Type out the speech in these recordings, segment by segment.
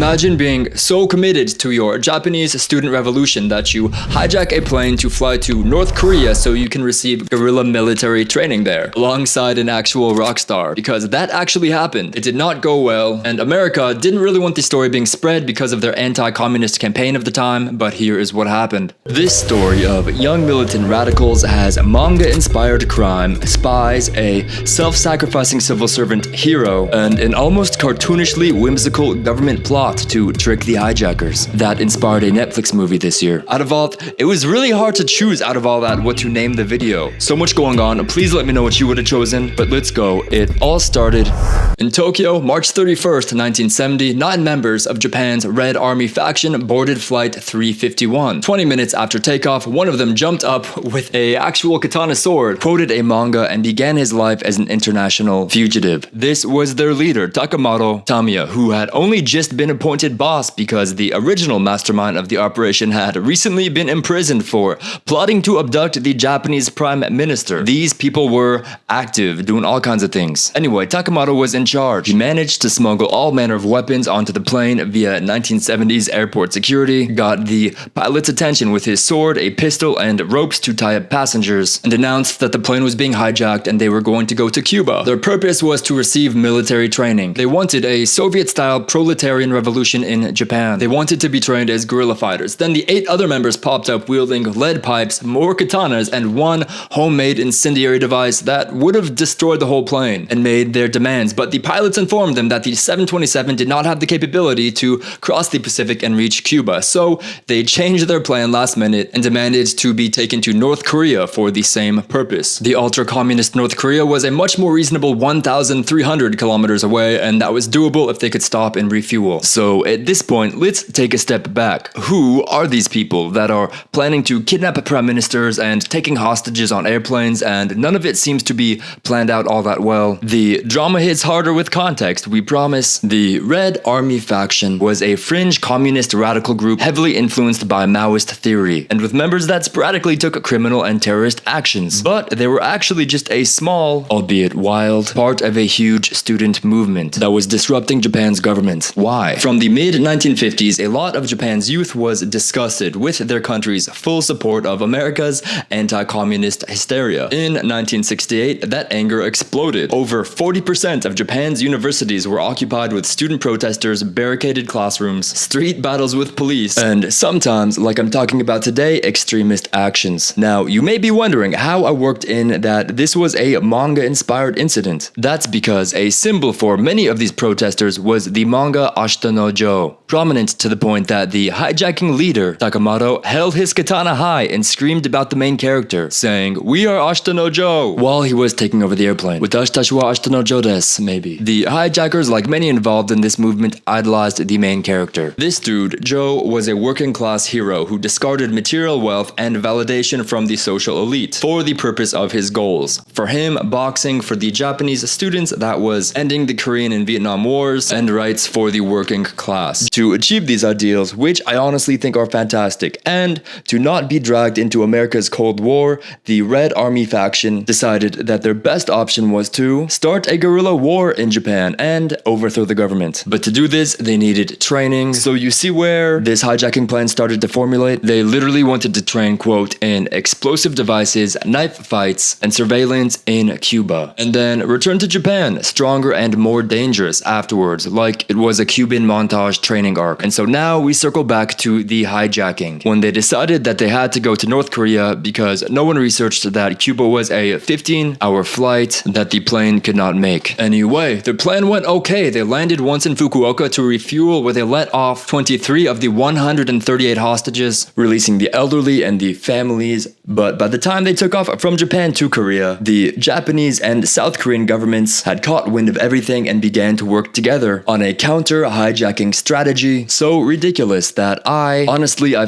Imagine being so committed to your Japanese student revolution that you hijack a plane to fly to North Korea so you can receive guerrilla military training there, alongside an actual rock star, because that actually happened. It did not go well, and America didn't really want the story being spread because of their anti-communist campaign of the time, but here is what happened. This story of young militant radicals has manga-inspired crime, spies, a self-sacrificing civil servant hero, and an almost cartoonishly whimsical government plot to trick the hijackers. That inspired a Netflix movie this year. Out of all, it was really hard to choose out of all that what to name the video. So much going on, please let me know what you would have chosen, but let's go. It all started in Tokyo, March 31st, 1970. 9 members of Japan's Red Army faction boarded flight 351. 20 minutes after takeoff, one of them jumped up with a actual katana sword, quoted a manga, and began his life as an international fugitive. This was their leader, Takamoto Tamiya, who had only just been appointed boss because the original mastermind of the operation had recently been imprisoned for plotting to abduct the Japanese prime minister. These people were active, doing all kinds of things. Anyway, Takamoto was in charge. He managed to smuggle all manner of weapons onto the plane via 1970s airport security, got the pilot's attention with his sword, a pistol, and ropes to tie up passengers, and announced that the plane was being hijacked and they were going to go to Cuba. Their purpose was to receive military training. They wanted a Soviet-style proletarian revolution in Japan. They wanted to be trained as guerrilla fighters. Then the 8 other members popped up wielding lead pipes, more katanas, and one homemade incendiary device that would have destroyed the whole plane, and made their demands. But the pilots informed them that the 727 did not have the capability to cross the Pacific and reach Cuba, so they changed their plan last minute and demanded to be taken to North Korea for the same purpose. The ultra-communist North Korea was a much more reasonable 1,300 kilometers away, and that was doable if they could stop and refuel. So at this point, let's take a step back. Who are these people that are planning to kidnap prime ministers and taking hostages on airplanes, and none of it seems to be planned out all that well? The drama hits harder with context, we promise. The Red Army faction was a fringe communist radical group heavily influenced by Maoist theory, and with members that sporadically took criminal and terrorist actions. But they were actually just a small, albeit wild, part of a huge student movement that was disrupting Japan's government. Why? From the mid-1950s, a lot of Japan's youth was disgusted with their country's full support of America's anti-communist hysteria. In 1968, that anger exploded. Over 40% of Japan's universities were occupied with student protesters, barricaded classrooms, street battles with police, and sometimes, like I'm talking about today, extremist actions. Now, you may be wondering how I worked in that this was a manga-inspired incident. That's because a symbol for many of these protesters was the manga Ashita no Joe, prominent to the point that the hijacking leader, Takamoto, held his katana high and screamed about the main character, saying, "We are Ashita no Joe," while he was taking over the airplane. "Watashi tachi wa Ashita no Joe desu," maybe. The hijackers, like many involved in this movement, idolized the main character. This dude, Joe, was a working-class hero who discarded material wealth and validation from the social elite for the purpose of his goals. For him, boxing; for the Japanese students, that was ending the Korean and Vietnam Wars, and rights for the working class. To achieve these ideals, which I honestly think are fantastic, and to not be dragged into America's Cold War, the Red Army faction decided that their best option was to start a guerrilla war in Japan and overthrow the government. But to do this, they needed training. So you see where this hijacking plan started to formulate? They literally wanted to train, quote, in explosive devices, knife fights, and surveillance in Cuba, and then return to Japan, stronger and more dangerous afterwards, like it was a Cuban montage training arc. And so now we circle back to the hijacking, when they decided that they had to go to North Korea because no one researched that Cuba was a 15-hour flight that the plane could not make. Anyway, their plan went okay. They landed once in Fukuoka to refuel, where they let off 23 of the 138 hostages, releasing the elderly and the families. But by the time they took off from Japan to Korea, the Japanese and South Korean governments had caught wind of everything and began to work together on a counter-hijacking strategy so ridiculous that I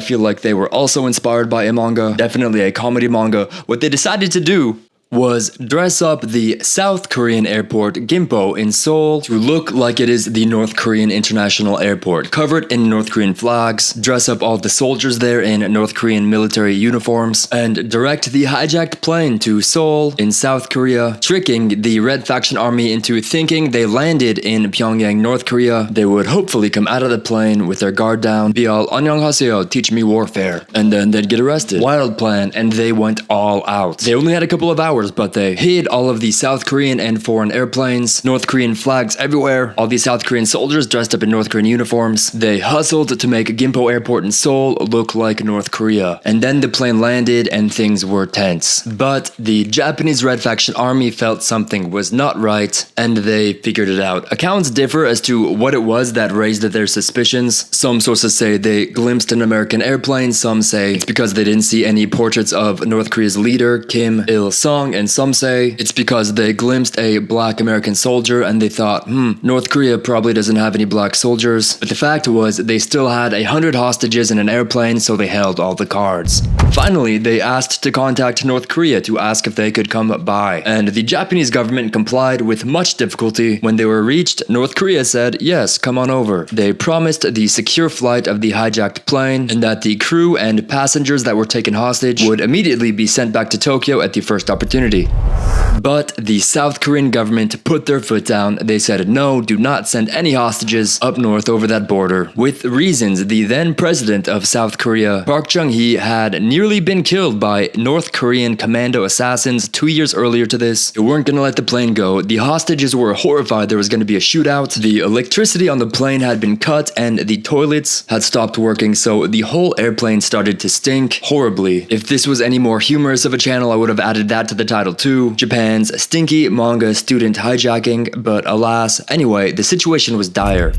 feel like they were also inspired by a manga, definitely a comedy manga. What they decided to do was dress up the South Korean airport Gimpo in Seoul to look like it is the North Korean International Airport, covered in North Korean flags, dress up all the soldiers there in North Korean military uniforms, and direct the hijacked plane to Seoul in South Korea, tricking the Red Faction army into thinking they landed in Pyongyang, North Korea. They would hopefully come out of the plane with their guard down, be all "안녕하세요, teach me warfare," and then they'd get arrested. Wild plan, and they went all out. They only had a couple of hours, but they hid all of the South Korean and foreign airplanes, North Korean flags everywhere, all the South Korean soldiers dressed up in North Korean uniforms. They hustled to make Gimpo Airport in Seoul look like North Korea. And then the plane landed and things were tense. But the Japanese Red Faction army felt something was not right, and they figured it out. Accounts differ as to what it was that raised their suspicions. Some sources say they glimpsed an American airplane, some say it's because they didn't see any portraits of North Korea's leader, Kim Il-sung, and some say it's because they glimpsed a black American soldier and they thought, North Korea probably doesn't have any black soldiers. But the fact was, they still had 100 hostages in an airplane, so they held all the cards. Finally, they asked to contact North Korea to ask if they could come by, and the Japanese government complied with much difficulty. When they were reached, North Korea said, yes, come on over. They promised the secure flight of the hijacked plane, and that the crew and passengers that were taken hostage would immediately be sent back to Tokyo at the first opportunity. But the South Korean government put their foot down. They said, no, do not send any hostages up north over that border. With reasons, the then president of South Korea, Park Chung-hee, had nearly been killed by North Korean commando assassins 2 years earlier to this. They weren't gonna let the plane go. The hostages were horrified there was gonna be a shootout. The electricity on the plane had been cut and the toilets had stopped working, so the whole airplane started to stink horribly. If this was any more humorous of a channel, I would have added that to the title too. Japan's stinky manga student hijacking, but alas, anyway, the situation was dire.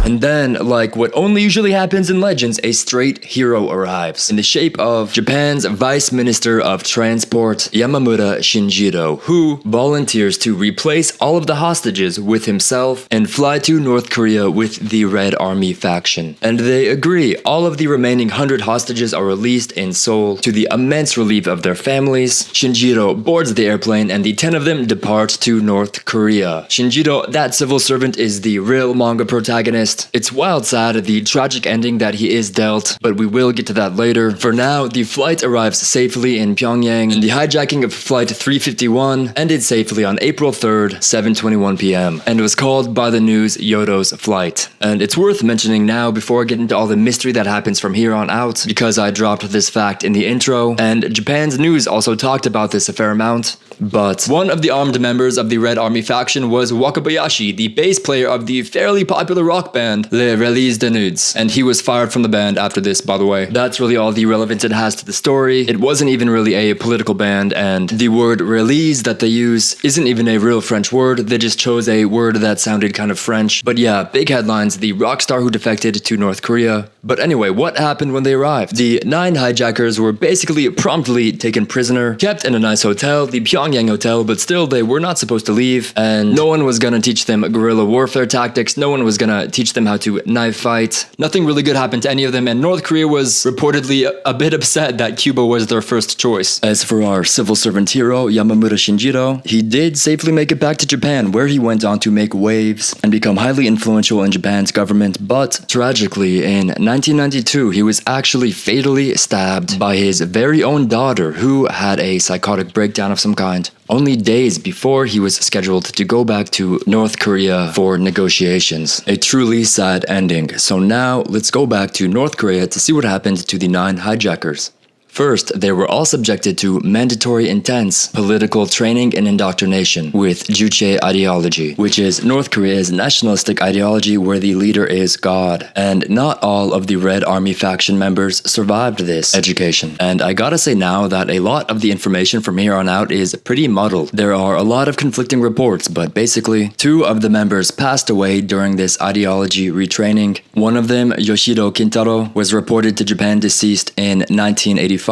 And then, like what only usually happens in Legends, a straight hero arrives in the shape of Japan's Vice Minister of Transport, Yamamura Shinjiro, who volunteers to replace all of the hostages with himself and fly to North Korea with the Red Army faction. And they agree. All of the remaining 100 hostages are released in Seoul to the immense relief of their families. Shinjiro boards the airplane and the 10 of them depart to North Korea. Shinjiro, that civil servant, is the real manga protagonist. It's wild sad, the tragic ending that he is dealt, but we will get to that later. For now, the flight arrives safely in Pyongyang, and the hijacking of flight 351 ended safely on April 3rd, 7:21 p.m., and was called by the news Yodo's flight. And it's worth mentioning now before I get into all the mystery that happens from here on out, because I dropped this fact in the intro, and Japan's news also talked about this a fair amount. But one of the armed members of the Red Army faction was Wakabayashi, the bass player of the fairly popular rock band Les Relies des Nudes, and he was fired from the band after this, by the way. That's really all the relevance it has to the story. It wasn't even really a political band, and the word release that they use isn't even a real French word. They just chose a word that sounded kind of French. But yeah, big headlines, the rock star who defected to North Korea. But anyway, what happened when they arrived? The 9 hijackers were basically promptly taken prisoner, kept in a nice hotel, the Pyongyang hotel, but still they were not supposed to leave, and no one was gonna teach them guerrilla warfare tactics, no one was gonna teach them how to knife fight. Nothing really good happened to any of them, and North Korea was reportedly a bit upset that Cuba was their first choice. As for our civil servant hero, Yamamura Shinjiro, he did safely make it back to Japan, where he went on to make waves and become highly influential in Japan's government, but tragically, in 1992, he was actually fatally stabbed by his very own daughter, who had a psychotic breakdown of some kind, only days before he was scheduled to go back to North Korea for negotiations. A truly sad ending. So now, let's go back to North Korea to see what happened to the 9 hijackers. First, they were all subjected to mandatory intense political training and indoctrination with Juche ideology, which is North Korea's nationalistic ideology where the leader is God. And not all of the Red Army faction members survived this education. And I gotta say now that a lot of the information from here on out is pretty muddled. There are a lot of conflicting reports, but basically, 2 of the members passed away during this ideology retraining. One of them, Yoshiro Kintaro, was reported to Japan deceased in 1985.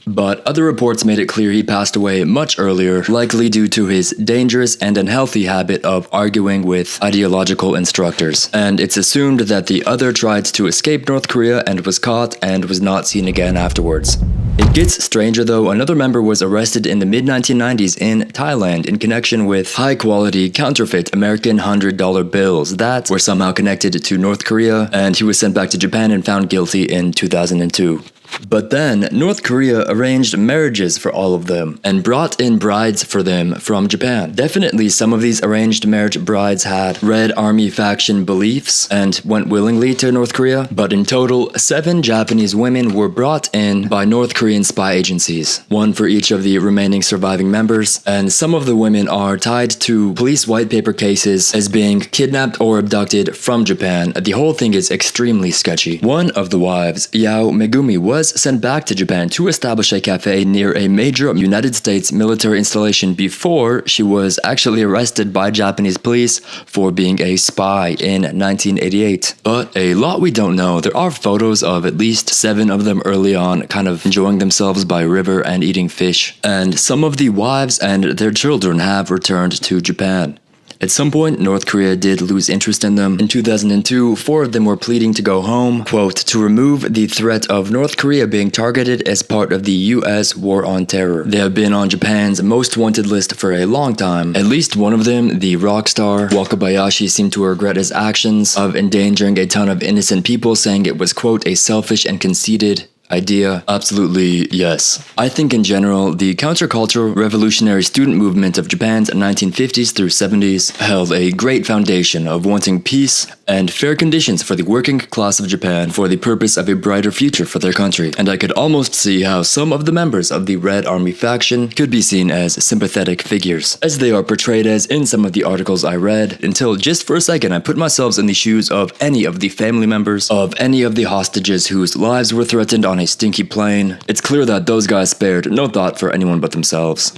But other reports made it clear he passed away much earlier, likely due to his dangerous and unhealthy habit of arguing with ideological instructors. And it's assumed that the other tried to escape North Korea and was caught and was not seen again afterwards. It gets stranger though. Another member was arrested in the mid-1990s in Thailand in connection with high-quality counterfeit American $100 bills that were somehow connected to North Korea, and he was sent back to Japan and found guilty in 2002. But then, North Korea arranged marriages for all of them and brought in brides for them from Japan. Definitely some of these arranged marriage brides had Red Army faction beliefs and went willingly to North Korea, but in total, 7 Japanese women were brought in by North Korean spy agencies, one for each of the remaining surviving members, and some of the women are tied to police white paper cases as being kidnapped or abducted from Japan. The whole thing is extremely sketchy. One of the wives, Yao Megumi, was sent back to Japan to establish a cafe near a major United States military installation before she was actually arrested by Japanese police for being a spy in 1988. But a lot we don't know. There are photos of at least 7 of them early on, kind of enjoying themselves by a river and eating fish. And some of the wives and their children have returned to Japan. At some point, North Korea did lose interest in them. In 2002, 4 of them were pleading to go home, quote, to remove the threat of North Korea being targeted as part of the US war on terror. They have been on Japan's most wanted list for a long time. At least one of them, the rock star Wakabayashi, seemed to regret his actions of endangering a ton of innocent people, saying it was, quote, a selfish and conceited idea. Absolutely, yes. I think in general, the countercultural revolutionary student movement of Japan's 1950s through 70s held a great foundation of wanting peace and fair conditions for the working class of Japan for the purpose of a brighter future for their country. And I could almost see how some of the members of the Red Army faction could be seen as sympathetic figures, as they are portrayed as in some of the articles I read, until just for a second I put myself in the shoes of any of the family members of any of the hostages whose lives were threatened on a stinky plane. It's clear that those guys spared no thought for anyone but themselves.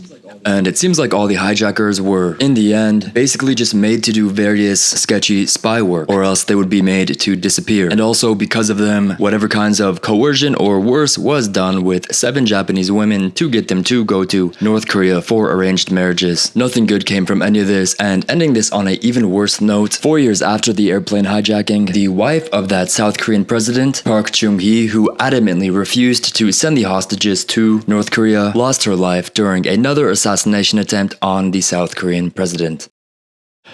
And it seems like all the hijackers were, in the end, basically just made to do various sketchy spy work, or else they would be made to disappear. And also, because of them, whatever kinds of coercion or worse was done with 7 Japanese women to get them to go to North Korea for arranged marriages. Nothing good came from any of this, and ending this on an even worse note, 4 years after the airplane hijacking, the wife of that South Korean president, Park Chung-hee, who adamantly refused to send the hostages to North Korea, lost her life during another assassination attempt on the South Korean president.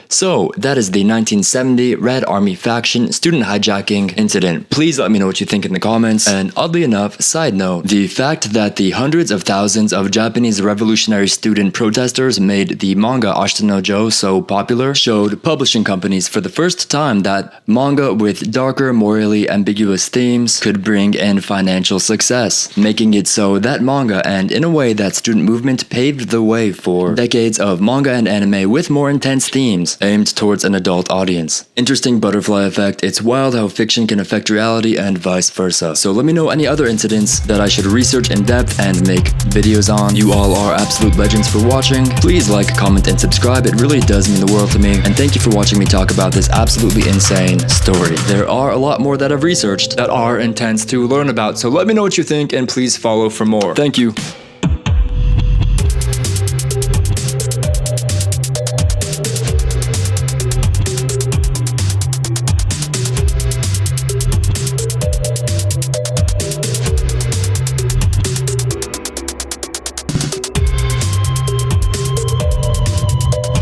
So, that is the 1970 Red Army faction student hijacking incident. Please let me know what you think in the comments. And oddly enough, side note, the fact that the hundreds of thousands of Japanese revolutionary student protesters made the manga Ashita no Joe so popular showed publishing companies for the first time that manga with darker, morally ambiguous themes could bring in financial success, making it so that manga, and in a way that student movement, paved the way for decades of manga and anime with more intense themes aimed towards an adult audience. Interesting butterfly effect. It's wild how fiction can affect reality and vice versa. So let me know any other incidents that I should research in depth and make videos on. You all are absolute legends for watching. Please like, comment, and subscribe. It really does mean the world to me. And thank you for watching me talk about this absolutely insane story. There are a lot more that I've researched that are intense to learn about. So let me know what you think and please follow for more. Thank you.